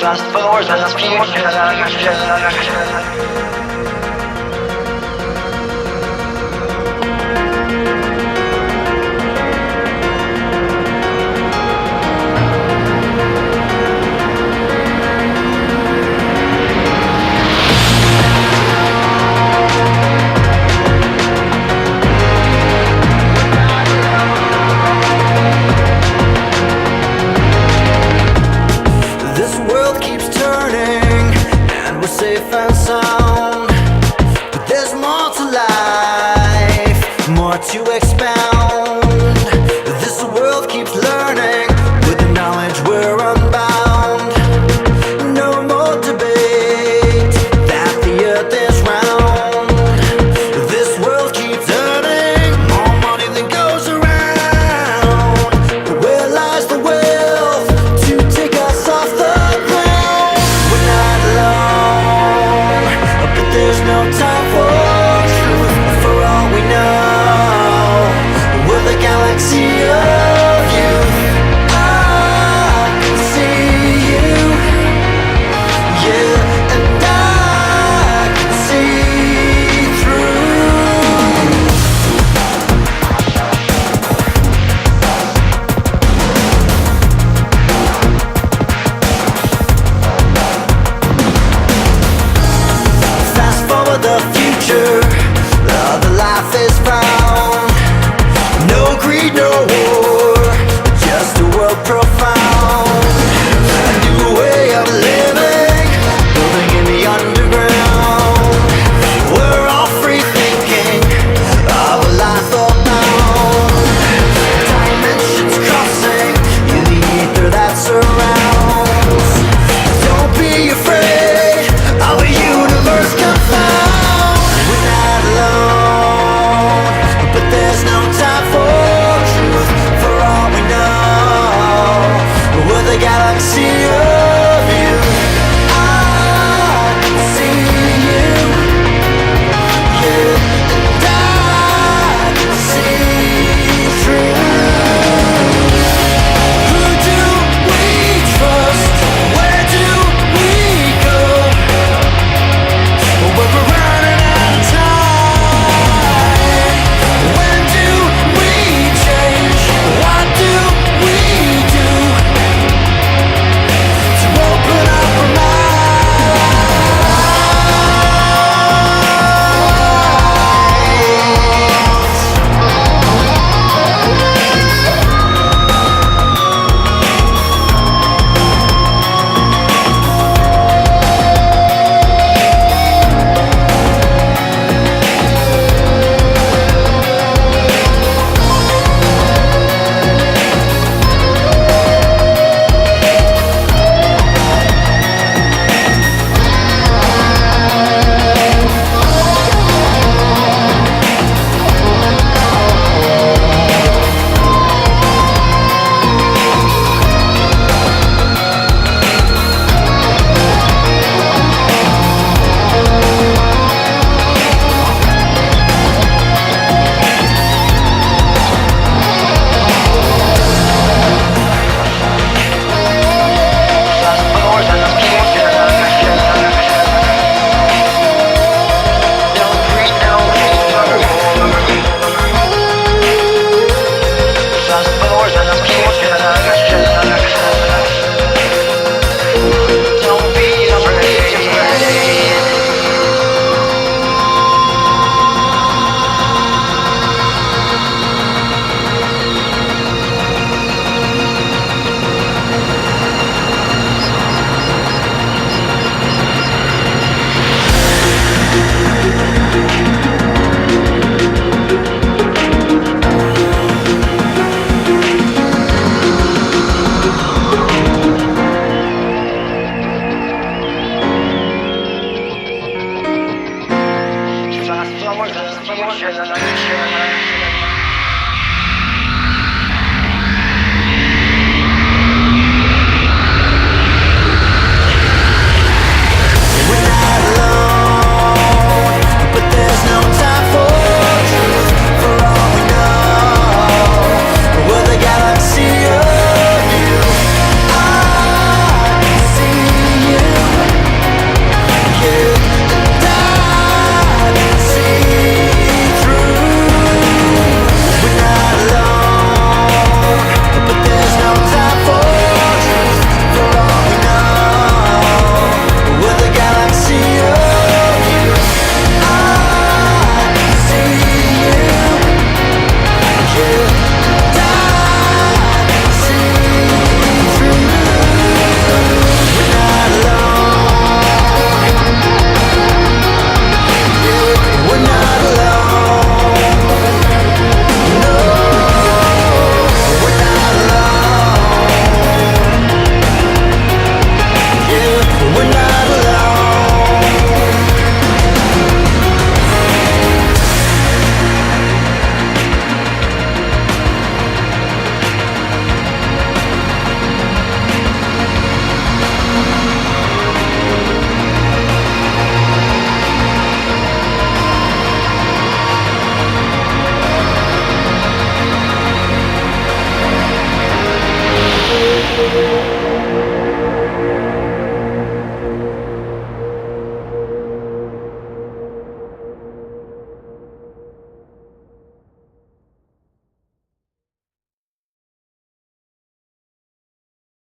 Fast forward to the future. Safe and sound, but there's more to life, more to expound. This world keeps learning, with the knowledge we're unbound. No more debate that the earth is round. This world keeps earning more money than goes around. But where lies the wealth to take us off the ground? We're not alone, but there's no time for truth. For all we know, we're the galaxy of youth. I can see you, yeah, and I can see through. Fast forward the future, the life is found. No greed, no war, just a world profound. A new way of living, building in the underground. We're all free thinking of a life abound. Dimensions crossing in the ether that surrounds. Don't be afraid of a universe confound. We're not alone, but there's no time for truth. For all we know, we're the galaxy of you. I can see you, yeah, and I can see through. Who do we trust? Where do we go? When we're running out of time, when do we change? What do we do to open up our minds? Fast forward to the future. No greed, no war. Fast forward to the future. Don't be afraid. Fast forward to the future.